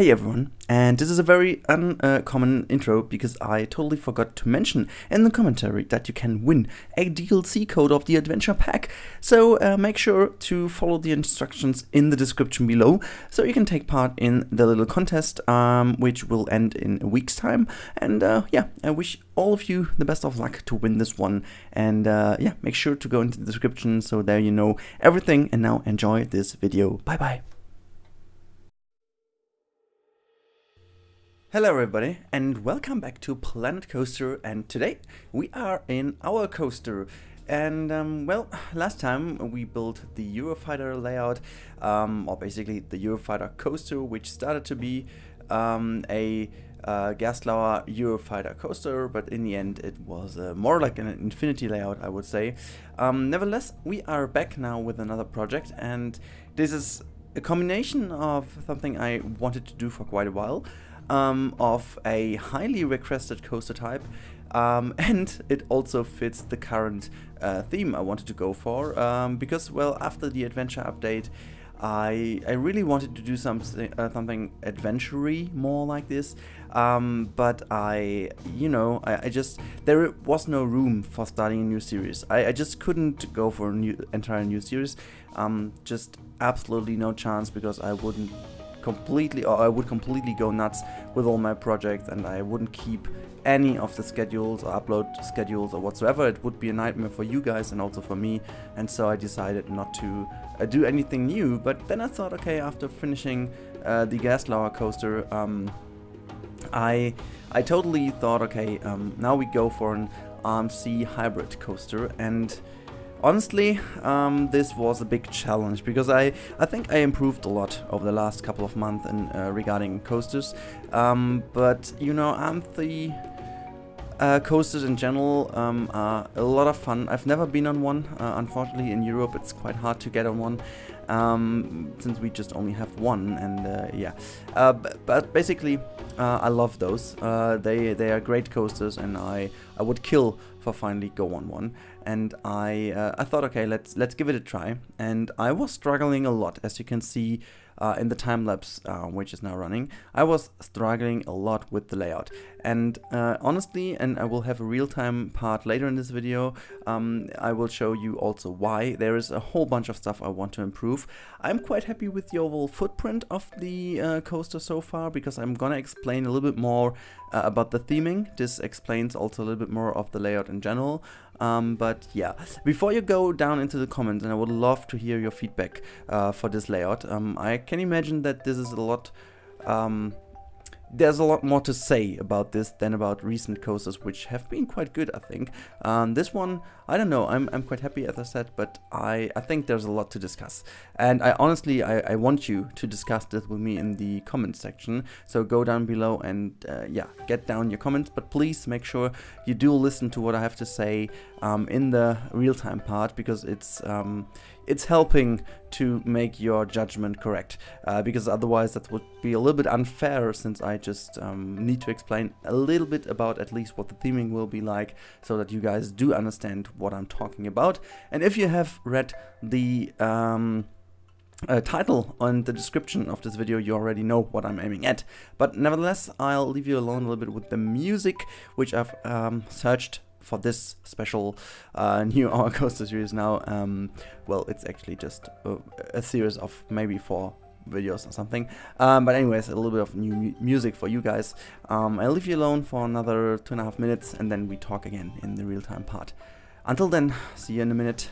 Hey everyone, and this is a very uncommon intro because I totally forgot to mention in the commentary that you can win a DLC code of the adventure pack. So make sure to follow the instructions in the description below so you can take part in the little contest which will end in a week's time. And yeah, I wish all of you the best of luck to win this one. And yeah, make sure to go into the description so there you know everything. And now enjoy this video. Bye bye. Hello everybody and welcome back to Planet Coaster, and today we are in our coaster. And well, last time we built the Eurofighter layout, or basically the Eurofighter coaster, which started to be a Gerstlauer Eurofighter coaster, but in the end it was more like an infinity layout, I would say. Nevertheless, we are back now with another project, and this is a combination of something I wanted to do for quite a while. Of a highly requested coaster type, and it also fits the current theme I wanted to go for, because, well, after the adventure update I really wanted to do something adventure-y, more like this, but I just, there was no room for starting a new series. I just couldn't go for a entire new series, just absolutely no chance, because I would completely go nuts with all my projects, and I wouldn't keep any of the schedules or upload schedules or whatsoever. It would be a nightmare for you guys and also for me, and so I decided not to do anything new. But then I thought, okay, after finishing the Gerstlauer coaster, I totally thought, okay, now we go for an RMC Hybrid coaster. And honestly, this was a big challenge, because I think I improved a lot over the last couple of months in regarding coasters, but you know, the coasters in general are a lot of fun. I've never been on one, unfortunately. In Europe it's quite hard to get on one, since we just only have one, and yeah, but basically I love those. They are great coasters, and I would kill for finally go on one. And I thought, okay, let's give it a try. And I was struggling a lot, as you can see in the time-lapse, which is now running. I was struggling a lot with the layout, and honestly, and I will have a real-time part later in this video, I will show you also why. There is a whole bunch of stuff I want to improve. I'm quite happy with the overall footprint of the coaster so far, because I'm gonna explain a little bit more about the theming. This explains also a little bit more of the layout in general. But yeah, before you go down into the comments, and I would love to hear your feedback for this layout. I can imagine that this is a lot, there's a lot more to say about this than about recent coasters, which have been quite good, I think. This one, I don't know, I'm quite happy, as I said, but I think there's a lot to discuss. And I honestly, I want you to discuss this with me in the comment section. So go down below and yeah, get down your comments, but please make sure you do listen to what I have to say in the real-time part, because it's helping to make your judgment correct, because otherwise that would be a little bit unfair, since I just need to explain a little bit about at least what the theming will be like, so that you guys do understand what I'm talking about. And if you have read the title and the description of this video, you already know what I'm aiming at. But nevertheless, I'll leave you alone a little bit with the music, which I've searched for this special new Our Coaster series now. Well, it's actually just a series of maybe 4 videos or something, but anyways, a little bit of new music for you guys. I'll leave you alone for another 2.5 minutes, and then we talk again in the real-time part. Until then, see you in a minute.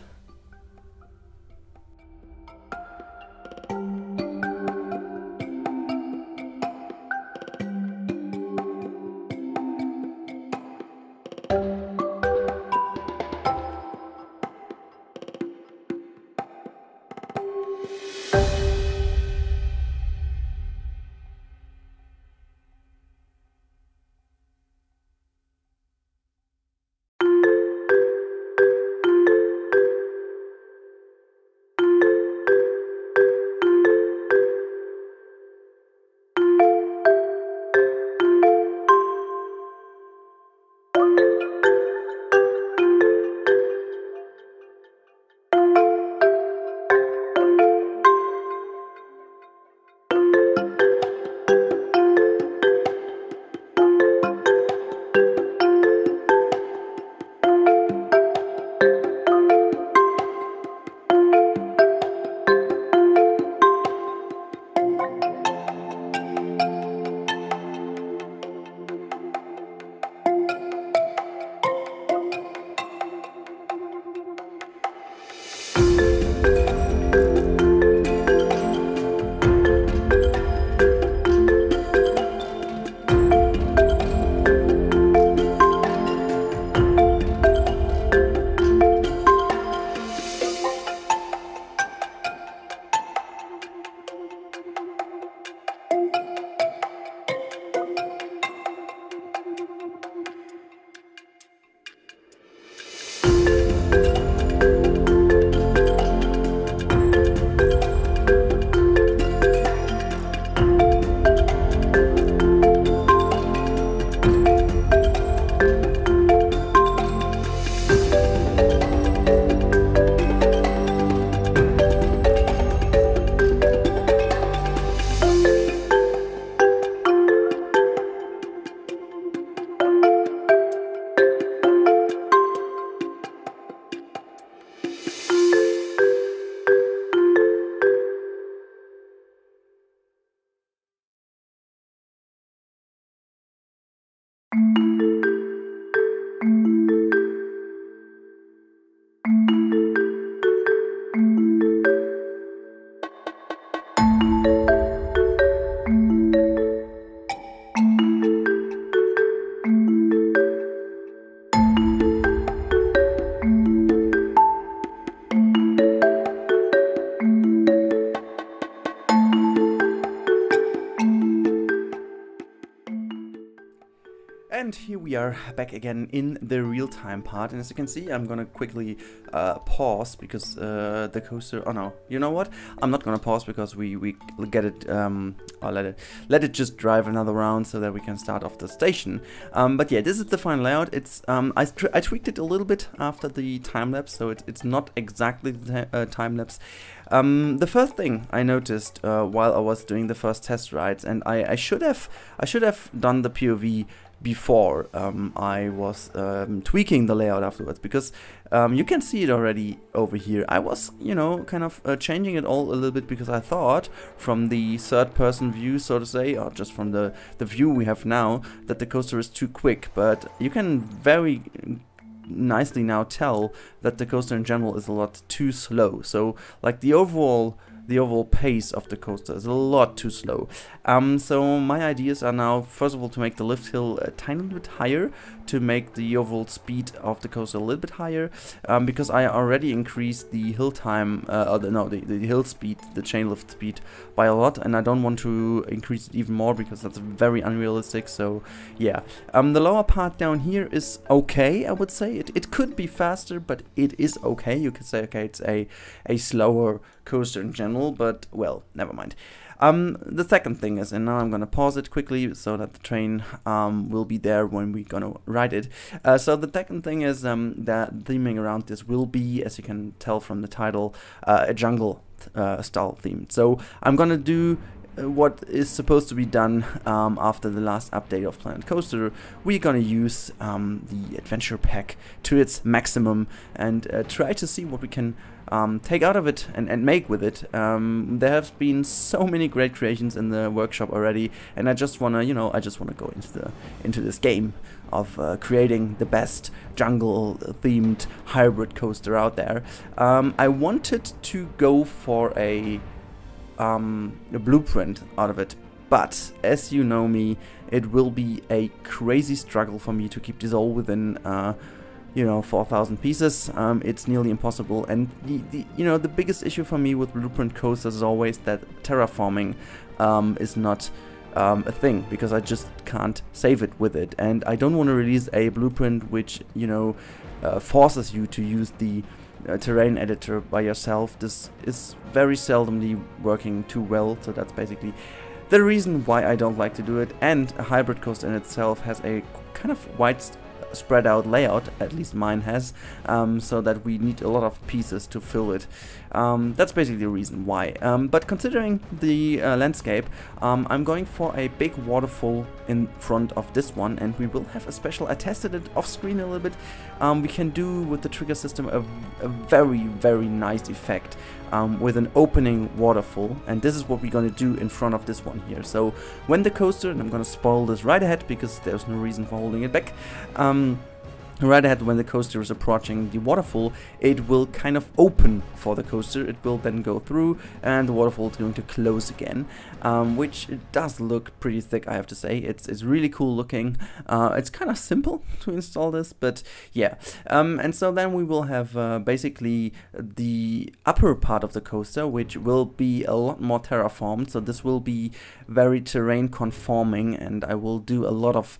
And here we are back again in the real-time part, and as you can see, I'm gonna quickly pause because the coaster. Oh no, you know what? I'm not gonna pause because we get it. I'll let it just drive another round so that we can start off the station. But yeah, this is the final layout. It's I tweaked it a little bit after the time lapse, so it's not exactly the time lapse. The first thing I noticed while I was doing the first test rides, and I should have done the POV before I was tweaking the layout afterwards, because you can see it already over here. I was, you know, kind of changing it all a little bit because I thought from the third-person view, so to say, or just from the view we have now, that the coaster is too quick. But you can very nicely now tell that the coaster in general is a lot too slow. So like the overall pace of the coaster is a lot too slow. So my ideas are now, first of all, to make the lift hill a tiny bit higher, to make the overall speed of the coaster a little bit higher, because I already increased the hill time, the hill speed, the chain lift speed by a lot, and I don't want to increase it even more because that's very unrealistic. So yeah, the lower part down here is okay, I would say. It could be faster, but it is okay. You could say, okay, it's a slower coaster in general, but well, never mind. The second thing is, and now I'm gonna pause it quickly so that the train will be there when we're gonna ride it. So the second thing is that theming around this will be, as you can tell from the title, a jungle style theme. So I'm gonna do what is supposed to be done after the last update of Planet Coaster. We're gonna use the adventure pack to its maximum and try to see what we can take out of it and make with it. There have been so many great creations in the workshop already, and I just wanna, you know, go into this game of creating the best jungle-themed hybrid coaster out there. I wanted to go for a blueprint out of it, but as you know me, it will be a crazy struggle for me to keep this all within you know, 4,000 pieces. It's nearly impossible, and the biggest issue for me with blueprint coasters is always that terraforming is not a thing, because I just can't save it with it, and I don't want to release a blueprint which, you know, forces you to use the terrain editor by yourself. This is very seldomly working too well, so that's basically the reason why I don't like to do it. And a hybrid coaster in itself has a kind of wide spread out layout, at least mine has, so that we need a lot of pieces to fill it. That's basically the reason why. But considering the landscape, I'm going for a big waterfall in front of this one, and we will have a special, I tested it off screen a little bit, we can do with the trigger system a very nice effect with an opening waterfall, and this is what we're going to do in front of this one here. So when the coaster, and I'm going to spoil this right ahead because there's no reason for holding it back, right ahead, when the coaster is approaching the waterfall, it will kind of open for the coaster. It will then go through, and the waterfall is going to close again, which it does look pretty thick, I have to say. It's really cool looking. It's kind of simple to install this, but yeah. And so then we will have basically the upper part of the coaster, which will be a lot more terraformed. So this will be very terrain conforming, and I will do a lot of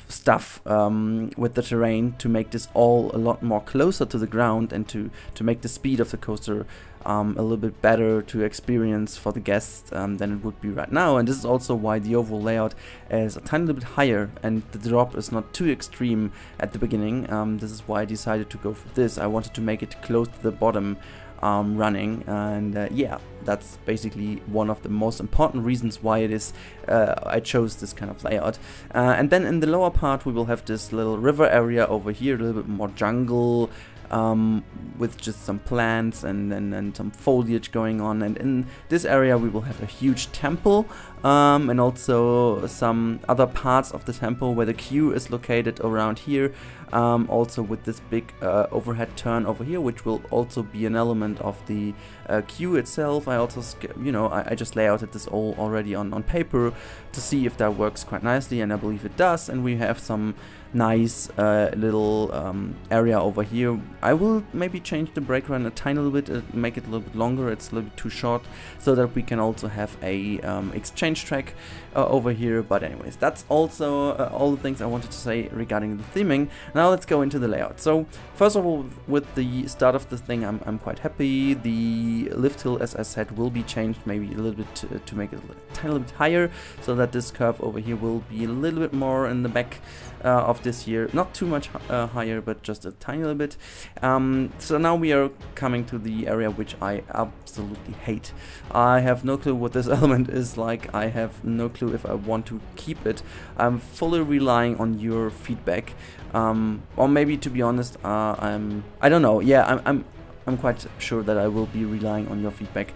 stuff with the terrain to make this all a lot more closer to the ground, and to make the speed of the coaster a little bit better to experience for the guests than it would be right now. And this is also why the overall layout is a tiny little bit higher, and the drop is not too extreme at the beginning. This is why I decided to go for this. I wanted to make it close to the bottom running, and yeah, that's basically one of the most important reasons why it is I chose this kind of layout. And then in the lower part we will have this little river area over here, a little bit more jungle, with just some plants and some foliage going on. And in this area we will have a huge temple, and also some other parts of the temple where the queue is located around here, also with this big overhead turn over here, which will also be an element of the queue itself. I also, I just layouted this all already on paper to see if that works quite nicely, and I believe it does. And we have some nice little area over here. I will maybe change the brake run a tiny little bit, make it a little bit longer. It's a little bit too short, so that we can also have a exchange track over here. But anyways, that's also all the things I wanted to say regarding the theming. Now let's go into the layout. So first of all, with the start of this thing, I'm quite happy. The lift hill, as I said, will be changed maybe a little bit to make it a tiny little bit higher, so that this curve over here will be a little bit more in the back of this year. Not too much higher, but just a tiny little bit. So now we are coming to the area which I absolutely hate. I have no clue what this element is like. I have no clue if I want to keep it. I'm fully relying on your feedback, or maybe, to be honest, I don't know. Yeah, I'm quite sure that I will be relying on your feedback,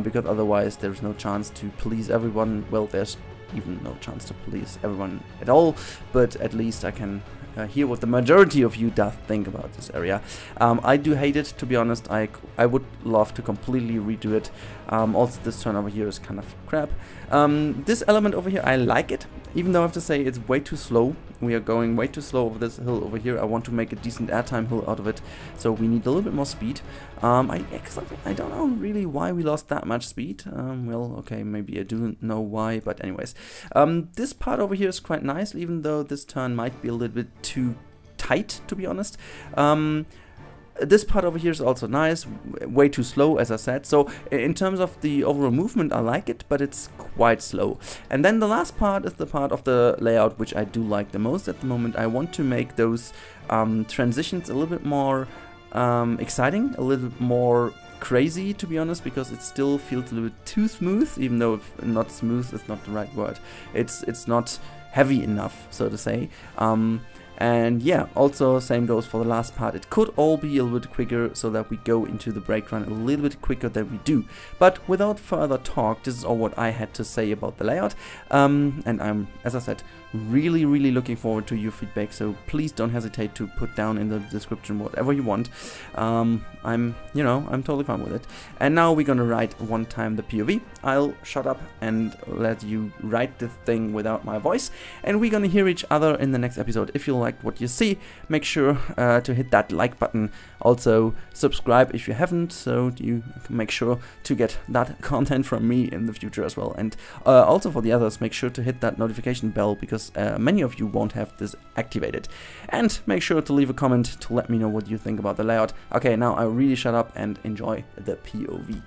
because otherwise there's no chance to please everyone. Well, there's even no chance to please everyone at all, but at least I can hear what the majority of you does think about this area. I do hate it, to be honest. I would love to completely redo it. Also, this turn over here is kind of crap. This element over here, I like it, even though I have to say it's way too slow. We are going way too slow over this hill over here. I want to make a decent airtime hill out of it, so we need a little bit more speed. I don't know really why we lost that much speed. Well, okay, maybe I do know why, but anyways. This part over here is quite nice, even though this turn might be a little bit too tight, to be honest. This part over here is also nice, way too slow, as I said. So in terms of the overall movement, I like it, but it's quite slow. And then the last part is the part of the layout which I do like the most at the moment. I want to make those transitions a little bit more exciting, a little bit more crazy, to be honest, because it still feels a little bit too smooth, even though not smooth is not the right word. It's not heavy enough, so to say. And yeah, also same goes for the last part. It could all be a little bit quicker, so that we go into the brake run a little bit quicker than we do. But without further talk, this is all what I had to say about the layout. And I'm, as I said, really looking forward to your feedback, so please don't hesitate to put down in the description whatever you want. I'm totally fine with it. And now we're gonna write one time the POV. I'll shut up and let you write the thing without my voice, and we're gonna hear each other in the next episode. If you like what you see, make sure to hit that like button. Also subscribe if you haven't, so you can make sure to get that content from me in the future as well. And also for the others, make sure to hit that notification bell, because many of you won't have this activated. And make sure to leave a comment to let me know what you think about the layout. Okay, now I really shut up and enjoy the POV.